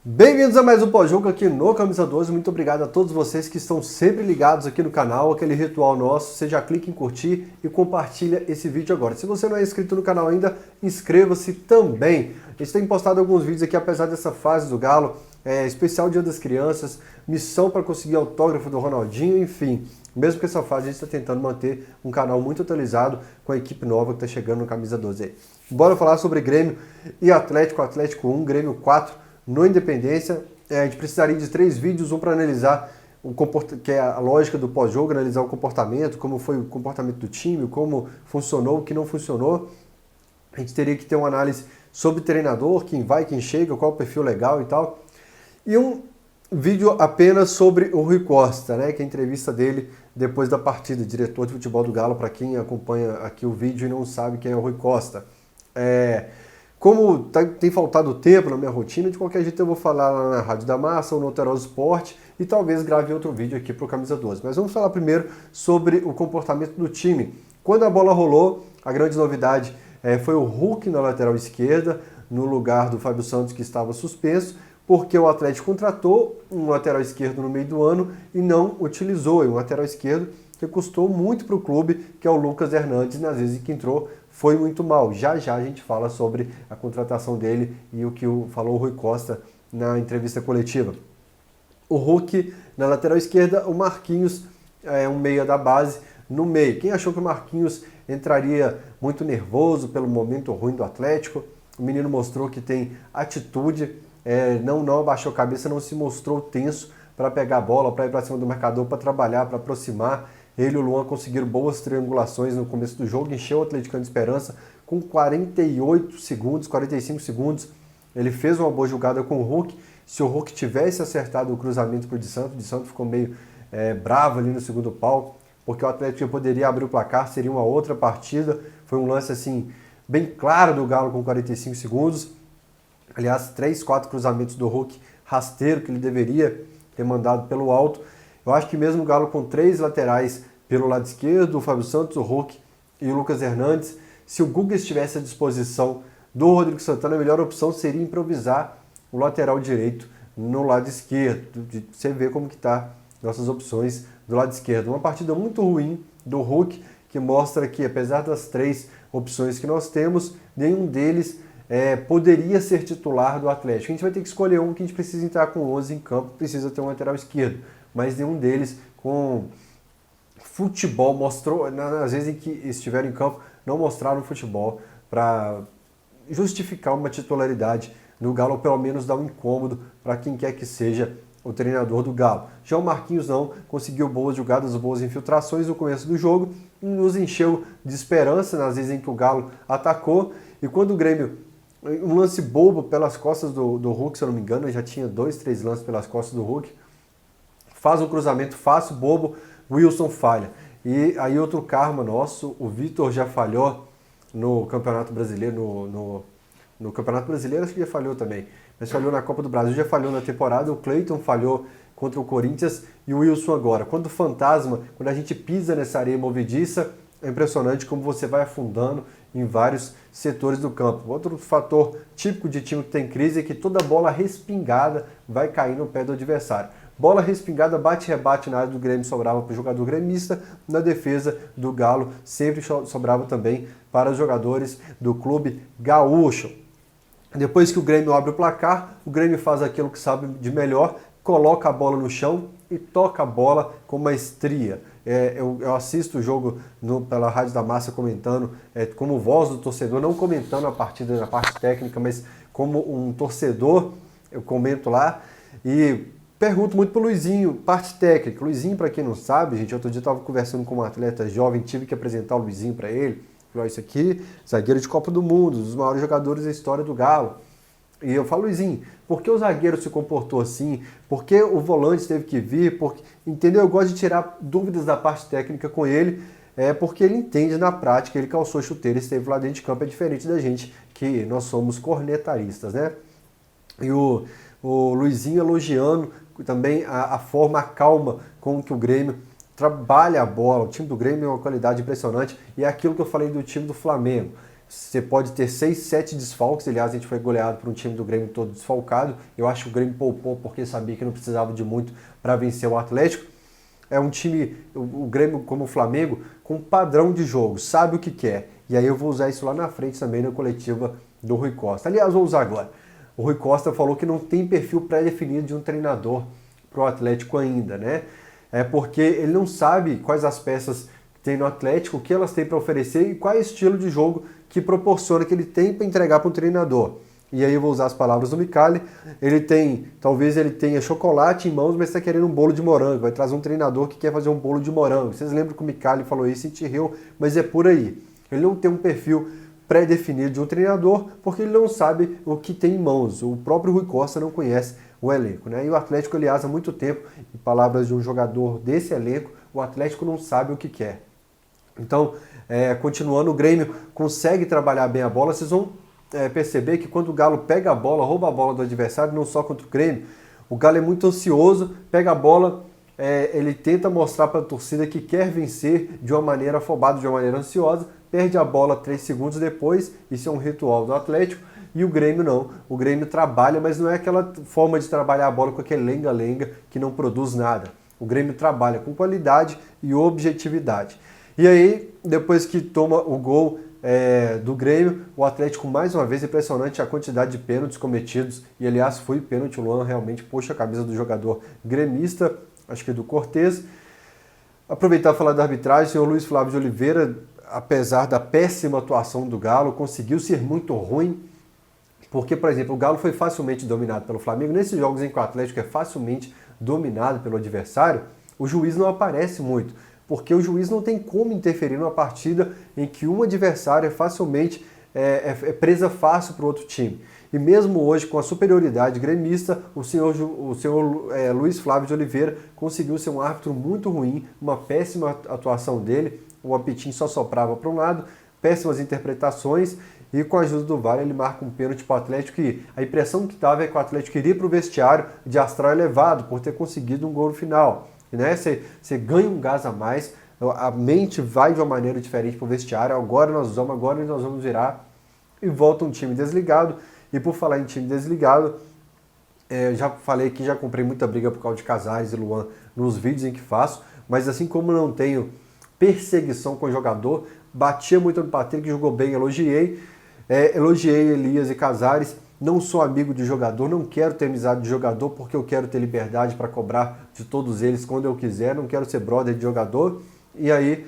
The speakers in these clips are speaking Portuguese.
Bem-vindos a mais um pós-jogo aqui no Camisa 12. Muito obrigado a todos vocês que estão sempre ligados aqui no canal, aquele ritual nosso. Você já clica em curtir e compartilha esse vídeo agora. Se você não é inscrito no canal ainda, inscreva-se também. A gente tem postado alguns vídeos aqui, apesar dessa fase do Galo, especial Dia das Crianças, missão para conseguir autógrafo do Ronaldinho, enfim. Mesmo que essa fase a gente está tentando manter um canal muito atualizado com a equipe nova que está chegando no Camisa 12 aí. Bora falar sobre Grêmio e Atlético, Atlético 1, Grêmio 4. No Independência, a gente precisaria de 3 vídeos, um para analisar que é a lógica do pós-jogo, analisar o comportamento, como foi o comportamento do time, como funcionou, o que não funcionou. A gente teria que ter uma análise sobre o treinador, quem vai, quem chega, qual o perfil legal e tal. E um vídeo apenas sobre o Rui Costa, né, que é a entrevista dele depois da partida, diretor de futebol do Galo, para quem acompanha aqui o vídeo e não sabe quem é o Rui Costa. Como tem faltado tempo na minha rotina, de qualquer jeito eu vou falar lá na Rádio da Massa ou no Alterosa Esporte e talvez grave outro vídeo aqui para o Camisa 12. Mas vamos falar primeiro sobre o comportamento do time. Quando a bola rolou, a grande novidade foi o Hulk na lateral esquerda, no lugar do Fábio Santos, que estava suspenso, porque o Atlético contratou um lateral esquerdo no meio do ano e não utilizou. E um lateral esquerdo que custou muito para o clube, que é o Lucas Hernandes, nas vezes que entrou, foi muito mal. Já já a gente fala sobre a contratação dele e o que falou o Rui Costa na entrevista coletiva. O Hulk na lateral esquerda, o Marquinhos um meia da base no meio. Quem achou que o Marquinhos entraria muito nervoso pelo momento ruim do Atlético? O menino mostrou que tem atitude, não abaixou a cabeça, não se mostrou tenso para pegar a bola, para ir para cima do marcador, para trabalhar, para aproximar. Ele e o Luan conseguiram boas triangulações no começo do jogo, encheu o Atlético de esperança com 48 segundos, 45 segundos. Ele fez uma boa jogada com o Hulk. Se o Hulk tivesse acertado o cruzamento para o de Santo ficou meio bravo ali no segundo pau, porque o Atlético poderia abrir o placar, seria uma outra partida. Foi um lance assim bem claro do Galo com 45 segundos. Aliás, 3, 4 cruzamentos do Hulk rasteiro que ele deveria ter mandado pelo alto. Eu acho que mesmo o Galo com 3 laterais pelo lado esquerdo, o Fábio Santos, o Hulk e o Lucas Hernandes, se o Guga estivesse à disposição do Rodrigo Santana, a melhor opção seria improvisar o lateral direito no lado esquerdo. Você vê como que tá nossas opções do lado esquerdo. Uma partida muito ruim do Hulk, que mostra que apesar das 3 opções que nós temos, nenhum deles poderia ser titular do Atlético. A gente vai ter que escolher um que a gente precisa entrar com 11 em campo, precisa ter um lateral esquerdo. Mas nenhum deles com futebol mostrou, nas vezes em que estiveram em campo, não mostraram futebol para justificar uma titularidade no Galo, ou pelo menos dar um incômodo para quem quer que seja o treinador do Galo. Já o Marquinhos não, conseguiu boas jogadas, boas infiltrações no começo do jogo, nos encheu de esperança nas vezes em que o Galo atacou, e quando o Grêmio, um lance bobo pelas costas do Hulk, se eu não me engano, já tinha 2, 3 lances pelas costas do Hulk, faz um cruzamento fácil, bobo, Wilson falha. E aí outro karma nosso, o Vitor já falhou no Campeonato Brasileiro, no Campeonato Brasileiro acho que já falhou também, mas falhou na Copa do Brasil, já falhou na temporada, o Cleiton falhou contra o Corinthians e o Wilson agora. Quando o fantasma, quando a gente pisa nessa areia movediça, é impressionante como você vai afundando em vários setores do campo. Outro fator típico de time que tem crise é que toda bola respingada vai cair no pé do adversário. Bola respingada, bate-rebate na área do Grêmio, sobrava para o jogador gremista. Na defesa do Galo, sempre sobrava também para os jogadores do clube gaúcho. Depois que o Grêmio abre o placar, o Grêmio faz aquilo que sabe de melhor, coloca a bola no chão e toca a bola com maestria. Eu assisto o jogo pela Rádio da Massa comentando, como voz do torcedor, não comentando a partida na parte técnica, mas como um torcedor, eu comento lá e pergunto muito pro Luizinho, parte técnica. Luizinho, para quem não sabe, gente, outro dia eu estava conversando com um atleta jovem, tive que apresentar o Luizinho para ele. Falei, isso aqui, zagueiro de Copa do Mundo, um dos maiores jogadores da história do Galo. E eu falo, Luizinho, por que o zagueiro se comportou assim? Por que o volante teve que vir? Entendeu? Eu gosto de tirar dúvidas da parte técnica com ele, porque ele entende na prática, ele calçou chuteira, esteve lá dentro de campo, é diferente da gente, que nós somos cornetaristas, né? E o Luizinho elogiando também a forma, a calma com que o Grêmio trabalha a bola. O time do Grêmio é uma qualidade impressionante e é aquilo que eu falei do time do Flamengo. você pode ter 6, 7 desfalques. Aliás, a gente foi goleado por um time do Grêmio todo desfalcado. Eu acho que o Grêmio poupou porque sabia que não precisava de muito para vencer o Atlético. É um time, o Grêmio como o Flamengo, com padrão de jogo, sabe o que quer. E aí eu vou usar isso lá na frente também na coletiva do Rui Costa. Aliás, vou usar agora. O Rui Costa falou que não tem perfil pré-definido de um treinador para o Atlético ainda, né? É porque ele não sabe quais as peças que tem no Atlético, o que elas têm para oferecer e qual é o estilo de jogo que proporciona, que ele tem para entregar para um treinador. E aí eu vou usar as palavras do Micali. Talvez ele tenha chocolate em mãos, mas está querendo um bolo de morango. Vai trazer um treinador que quer fazer um bolo de morango. Vocês lembram que o Micali falou isso em Tirreu, mas é por aí. Ele não tem um perfil pré-definido de um treinador, porque ele não sabe o que tem em mãos. O próprio Rui Costa não conhece o elenco, né? E o Atlético, aliás, há muito tempo, em palavras de um jogador desse elenco, o Atlético não sabe o que quer. Então, continuando, o Grêmio consegue trabalhar bem a bola. Vocês vão perceber que quando o Galo pega a bola, rouba a bola do adversário, não só contra o Grêmio, o Galo é muito ansioso, pega a bola, ele tenta mostrar para a torcida que quer vencer de uma maneira afobada, de uma maneira ansiosa, perde a bola 3 segundos depois. Isso é um ritual do Atlético. E o Grêmio não. O Grêmio trabalha, mas não é aquela forma de trabalhar a bola com aquele lenga-lenga que não produz nada. O Grêmio trabalha com qualidade e objetividade. E aí, depois que toma o gol do Grêmio, o Atlético, mais uma vez, impressionante a quantidade de pênaltis cometidos. E, aliás, foi pênalti. O Luan realmente puxa a camisa do jogador gremista, acho que do Cortez. Aproveitar e falar da arbitragem, o senhor Luiz Flávio de Oliveira, apesar da péssima atuação do Galo, conseguiu ser muito ruim, porque, por exemplo, o Galo foi facilmente dominado pelo Flamengo. Nesses jogos em que o Atlético é facilmente dominado pelo adversário, o juiz não aparece muito, porque o juiz não tem como interferir numa partida em que um adversário é facilmente presa fácil para o outro time. E mesmo hoje, com a superioridade gremista, o senhor Luiz Flávio de Oliveira conseguiu ser um árbitro muito ruim, uma péssima atuação dele. O apitinho só soprava para um lado, péssimas interpretações, e com a ajuda do VAR ele marca um pênalti para o Atlético, e a impressão que estava é que o Atlético iria para o vestiário de astral elevado por ter conseguido um gol no final. Né? Você ganha um gás a mais, a mente vai de uma maneira diferente para o vestiário. Agora nós vamos virar, e volta um time desligado. E por falar em time desligado, já falei que já comprei muita briga por causa de Casares e Luan nos vídeos em que faço, mas assim como não tenho perseguição com o jogador, batia muito no Patrick, jogou bem, elogiei Elias e Casares. Não sou amigo de jogador, não quero ter amizade de jogador, porque eu quero ter liberdade para cobrar de todos eles quando eu quiser, não quero ser brother de jogador. E aí,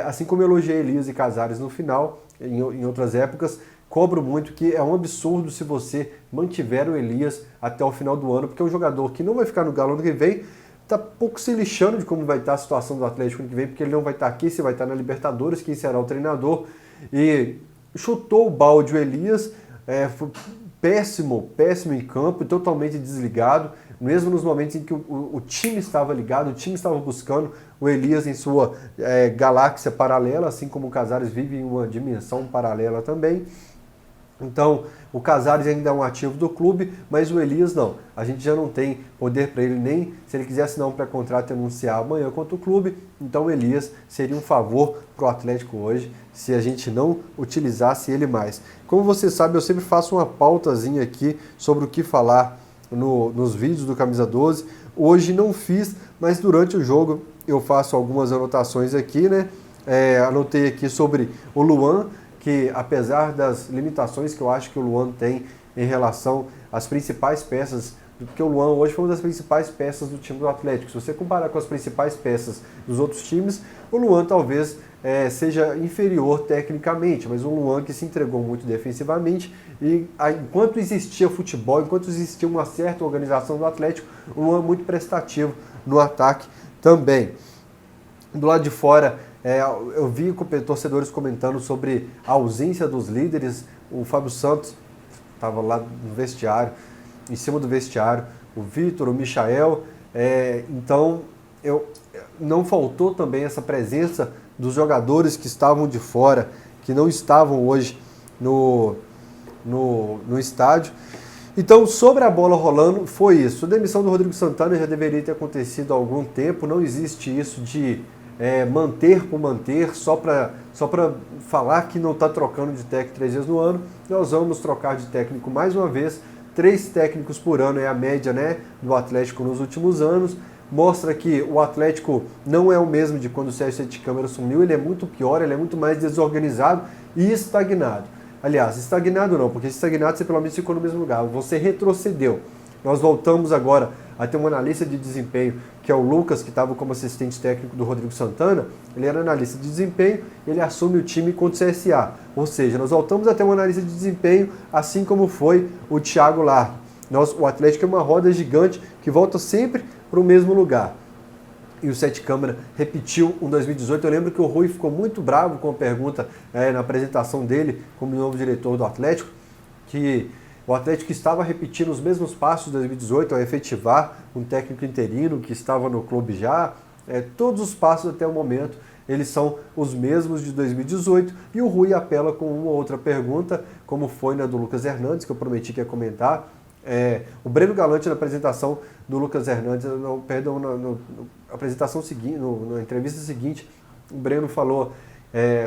assim como eu elogiei Elias e Casares no final, em outras épocas, cobro muito que é um absurdo se você mantiver o Elias até o final do ano, porque é um jogador que não vai ficar no Galo ano que vem, está pouco se lixando de como vai estar a situação do Atlético ano que vem, porque ele não vai estar aqui, se vai estar na Libertadores, quem será o treinador. E chutou o balde o Elias, foi péssimo em campo, totalmente desligado, mesmo nos momentos em que o time estava ligado, o time estava buscando o Elias em sua galáxia paralela, assim como o Casares vive em uma dimensão paralela também. Então, o Casares ainda é um ativo do clube, mas o Elias não. A gente já não tem poder para ele, nem se ele quiser assinar um pré-contrato e anunciar amanhã contra o clube. Então, o Elias seria um favor para o Atlético hoje, se a gente não utilizasse ele mais. Como você sabe, eu sempre faço uma pautazinha aqui sobre o que falar nos vídeos do Camisa 12. Hoje não fiz, mas durante o jogo eu faço algumas anotações aqui, né? Anotei aqui sobre o Luan, que apesar das limitações que eu acho que o Luan tem em relação às principais peças, porque o Luan hoje foi uma das principais peças do time do Atlético. Se você comparar com as principais peças dos outros times, o Luan talvez seja inferior tecnicamente, mas um Luan que se entregou muito defensivamente, e enquanto existia futebol, enquanto existia uma certa organização do Atlético, o Luan muito prestativo no ataque também. Do lado de fora, eu vi torcedores comentando sobre a ausência dos líderes. O Fábio Santos estava lá no vestiário, em cima do vestiário, o Vitor, o Michael. Então, não faltou também essa presença dos jogadores que estavam de fora, que não estavam hoje no estádio. Então, sobre a bola rolando, foi isso. A demissão do Rodrigo Santana já deveria ter acontecido há algum tempo. Não existe isso de manter por manter, só para falar que não está trocando de técnico 3 vezes no ano. Nós vamos trocar de técnico mais uma vez, 3 técnicos por ano é a média, né, do Atlético nos últimos anos. Mostra que o Atlético não é o mesmo de quando o Sérgio Sete Câmara assumiu, ele é muito pior, ele é muito mais desorganizado e estagnado. Aliás, estagnado não, porque estagnado você pelo menos ficou no mesmo lugar, você retrocedeu. Nós voltamos agora a ter um analista de desempenho, que é o Lucas, que estava como assistente técnico do Rodrigo Santana. Ele era analista de desempenho, ele assume o time contra o CSA. Ou seja, nós voltamos a ter um analista de desempenho, assim como foi o Thiago Largue. O Atlético é uma roda gigante que volta sempre para o mesmo lugar. E o Sete Câmara repetiu em 2018. Eu lembro que o Rui ficou muito bravo com a pergunta na apresentação dele como novo diretor do Atlético, que o Atlético estava repetindo os mesmos passos de 2018 ao efetivar um técnico interino que estava no clube já. Todos os passos até o momento eles são os mesmos de 2018 e o Rui apela com uma ou outra pergunta, como foi na do Lucas Hernandes, que eu prometi que ia comentar. O Breno Galante, na apresentação do Lucas Hernandes, na apresentação seguinte, na entrevista seguinte, o Breno falou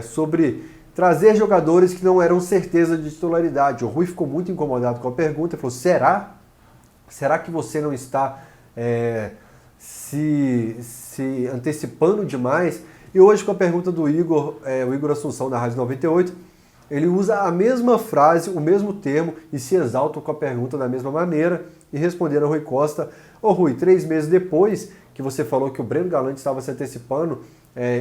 sobre trazer jogadores que não eram certeza de titularidade. O Rui ficou muito incomodado com a pergunta e falou: será que você não está se antecipando demais? E hoje, com a pergunta do Igor, o Igor Assunção, da Rádio 98, ele usa a mesma frase, o mesmo termo e se exalta com a pergunta da mesma maneira e respondendo a Rui Costa: ô Rui, 3 meses depois que você falou que o Breno Galante estava se antecipando,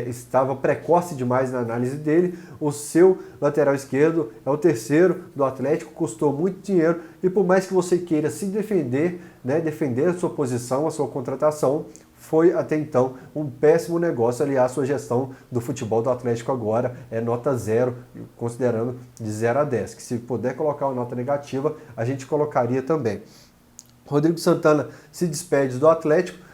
estava precoce demais na análise dele, o seu lateral esquerdo é o terceiro do Atlético, custou muito dinheiro e por mais que você queira se defender, né, defender a sua posição, a sua contratação, foi até então um péssimo negócio. Aliás, a sua gestão do futebol do Atlético agora é nota 0, considerando de 0 a 10, que se puder colocar uma nota negativa, a gente colocaria também. Rodrigo Santana se despede do Atlético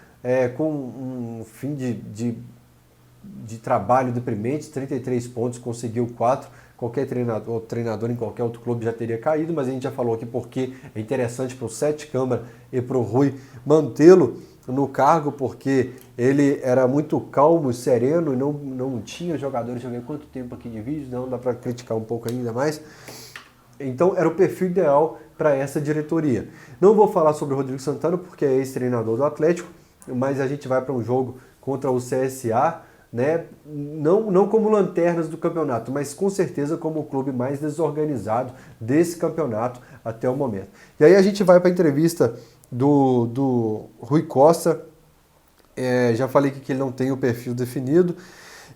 com um fim de trabalho deprimente, 33 pontos, conseguiu 4. Qualquer treinador em qualquer outro clube já teria caído, mas a gente já falou aqui porque é interessante para o Sete Câmara e para o Rui mantê-lo no cargo, porque ele era muito calmo e sereno e não tinha jogadores. Deixa eu ver quanto tempo aqui de vídeo, não dá para criticar um pouco ainda mais. Então era o perfil ideal para essa diretoria. Não vou falar sobre o Rodrigo Santana porque é ex-treinador do Atlético, mas a gente vai para um jogo contra o CSA, né? Não como lanternas do campeonato, mas com certeza como o clube mais desorganizado desse campeonato até o momento. E aí a gente vai para a entrevista do Rui Costa. Já falei que ele não tem o perfil definido.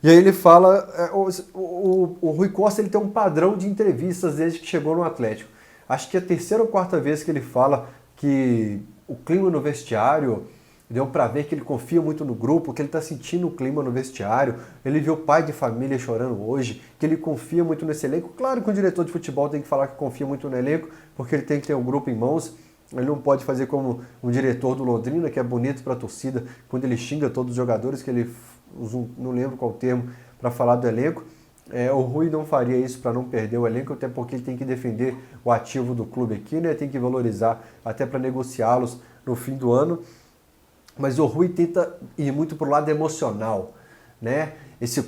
E aí ele fala, o Rui Costa ele tem um padrão de entrevistas desde que chegou no Atlético. Acho que é a 3ª ou 4ª vez que ele fala que o clima no vestiário, deu para ver que ele confia muito no grupo, que ele está sentindo o clima no vestiário, ele viu o pai de família chorando hoje, que ele confia muito nesse elenco. Claro que o diretor de futebol tem que falar que confia muito no elenco, porque ele tem que ter um grupo em mãos. Ele não pode fazer como um diretor do Londrina, que é bonito para a torcida, quando ele xinga todos os jogadores, que ele usa não lembro qual termo para falar do elenco. O Rui não faria isso para não perder o elenco, até porque ele tem que defender o ativo do clube aqui, né? Tem que valorizar até para negociá-los no fim do ano. Mas o Rui tenta ir muito para o lado emocional, né? Esse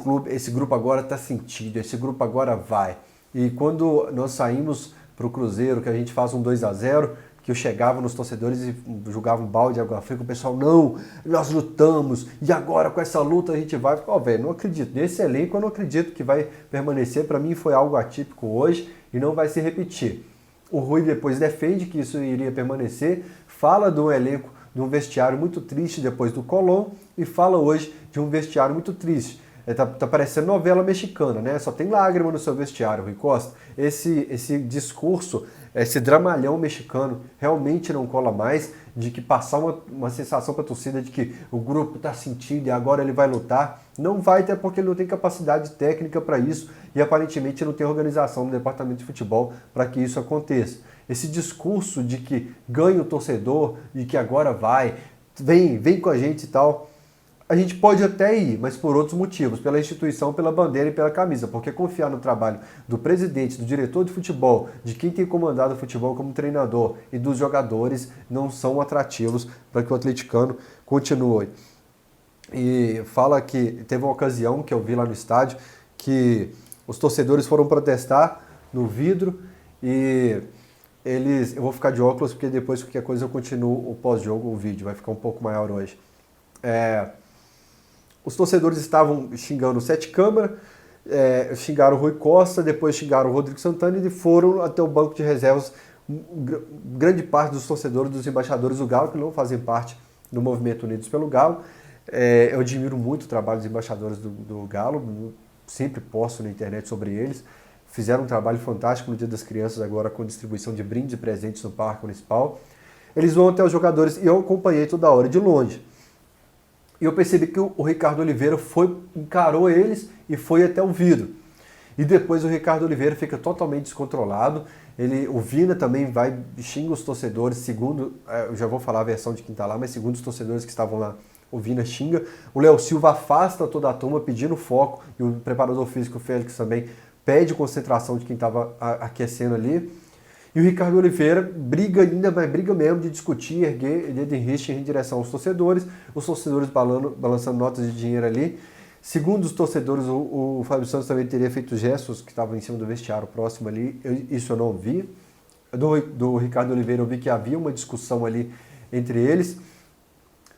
grupo agora está sentido, esse grupo agora vai. E quando nós saímos para o Cruzeiro, que a gente faz um 2-0, que eu chegava nos torcedores e jogava um balde de água fria, o pessoal: não, nós lutamos, e agora com essa luta a gente vai. Velho, não acredito, nesse elenco eu não acredito que vai permanecer. Para mim foi algo atípico hoje e não vai se repetir. O Rui depois defende que isso iria permanecer, fala do elenco, de um vestiário muito triste depois do Colón, e fala hoje de um vestiário muito triste. Tá parecendo novela mexicana, né? Só tem lágrima no seu vestiário, Rui Costa. Esse discurso, esse dramalhão mexicano realmente não cola mais, de que passar uma sensação para a torcida de que o grupo está sentindo e agora ele vai lutar. Não vai, até porque ele não tem capacidade técnica para isso e aparentemente não tem organização no departamento de futebol para que isso aconteça. Esse discurso de que ganha o torcedor e que agora vem com a gente e tal, a gente pode até ir, mas por outros motivos, pela instituição, pela bandeira e pela camisa, porque confiar no trabalho do presidente, do diretor de futebol, de quem tem comandado o futebol como treinador e dos jogadores não são atrativos para que o atleticano continue. e fala que teve uma ocasião que eu vi lá no estádio que os torcedores foram protestar no vidro e eu vou ficar de óculos porque depois qualquer coisa eu continuo o pós-jogo, o vídeo, vai ficar um pouco maior hoje. Os torcedores estavam xingando o Sete Câmara, xingaram o Rui Costa, depois xingaram o Rodrigo Santana e foram até o banco de reservas. Grande parte dos torcedores, dos embaixadores do Galo, que não fazem parte do movimento Unidos pelo Galo. Eu admiro muito o trabalho dos embaixadores do Galo, sempre posto na internet sobre eles. Fizeram um trabalho fantástico no Dia das Crianças, agora com distribuição de brindes e presentes no Parque Municipal. Eles vão até os jogadores e eu acompanhei toda hora de longe. E eu percebi que o Ricardo Oliveira encarou eles e foi até o vidro. E depois o Ricardo Oliveira fica totalmente descontrolado. O Vina também vai xinga os torcedores, segundo, eu já vou falar a versão de quem está lá, mas segundo os torcedores que estavam lá, o Vina xinga. O Léo Silva afasta toda a turma pedindo foco e o preparador físico, o Félix, também pede concentração de quem estava aquecendo ali. E o Ricardo Oliveira briga ainda, mas briga mesmo de discutir, erguer dedo em rixa em direção aos torcedores, os torcedores balançando notas de dinheiro ali. Segundo os torcedores, o Fábio Santos também teria feito gestos que estavam em cima do vestiário próximo ali, isso eu não vi. Do Ricardo Oliveira eu vi que havia uma discussão ali entre eles.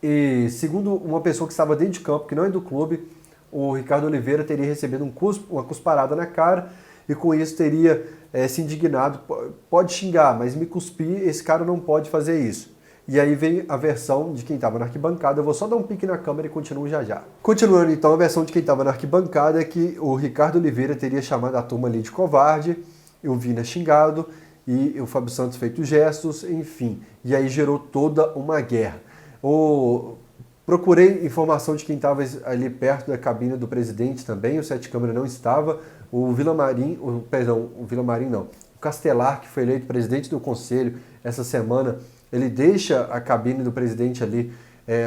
E segundo uma pessoa que estava dentro de campo, que não é do clube, o Ricardo Oliveira teria recebido uma cusparada na cara e com isso teria se indignado. Pode xingar, mas me cuspir, esse cara não pode fazer isso. E aí vem a versão de quem estava na arquibancada. Eu vou só dar um pique na câmera e continuo já já. Continuando então, a versão de quem estava na arquibancada é que o Ricardo Oliveira teria chamado a turma ali de covarde, o Vina xingado e o Fábio Santos feito gestos, enfim. E aí gerou toda uma guerra. Procurei informação de quem estava ali perto da cabine do presidente também, o Sete Câmara não estava, o Castelar, que foi eleito presidente do conselho essa semana, ele deixa a cabine do presidente ali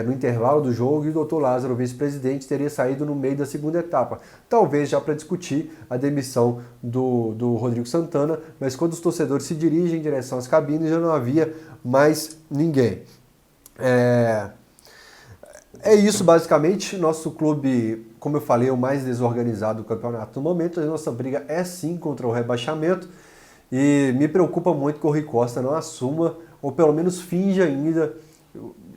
no intervalo do jogo e o doutor Lázaro, o vice-presidente, teria saído no meio da segunda etapa, talvez já para discutir a demissão do Rodrigo Santana, mas quando os torcedores se dirigem em direção às cabines já não havia mais ninguém. É isso basicamente, nosso clube, como eu falei, é o mais desorganizado do campeonato no momento, a nossa briga é sim contra o rebaixamento e me preocupa muito que o Rui Costa não assuma, ou pelo menos finja ainda,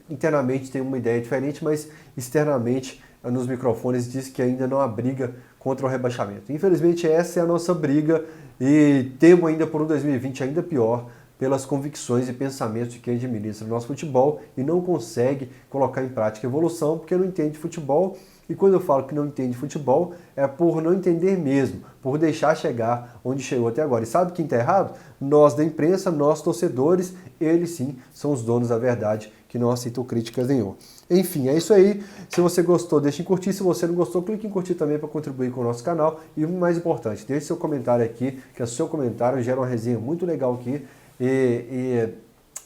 internamente tem uma ideia diferente, mas externamente nos microfones diz que ainda não há briga contra o rebaixamento. Infelizmente essa é a nossa briga e temo ainda por um 2020 ainda pior, pelas convicções e pensamentos de quem administra o nosso futebol e não consegue colocar em prática a evolução porque não entende futebol. E quando eu falo que não entende futebol, é por não entender mesmo, por deixar chegar onde chegou até agora. E sabe quem está errado? Nós da imprensa, nós torcedores, eles sim são os donos da verdade, que não aceitam críticas nenhuma. Enfim, é isso aí. Se você gostou, deixe em curtir. Se você não gostou, clique em curtir também para contribuir com o nosso canal. E o mais importante, deixe seu comentário aqui, que o seu comentário gera uma resenha muito legal aqui. E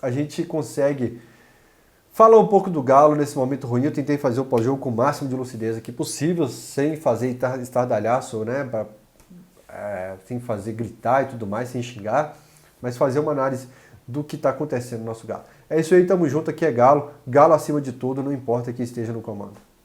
a gente consegue falar um pouco do Galo nesse momento ruim. Eu tentei fazer o pós-jogo com o máximo de lucidez aqui possível, sem fazer estardalhaço, né? Sem fazer gritar e tudo mais, sem xingar, mas fazer uma análise do que está acontecendo no nosso Galo. É isso aí, tamo junto, aqui é Galo. Galo acima de tudo, não importa quem esteja no comando.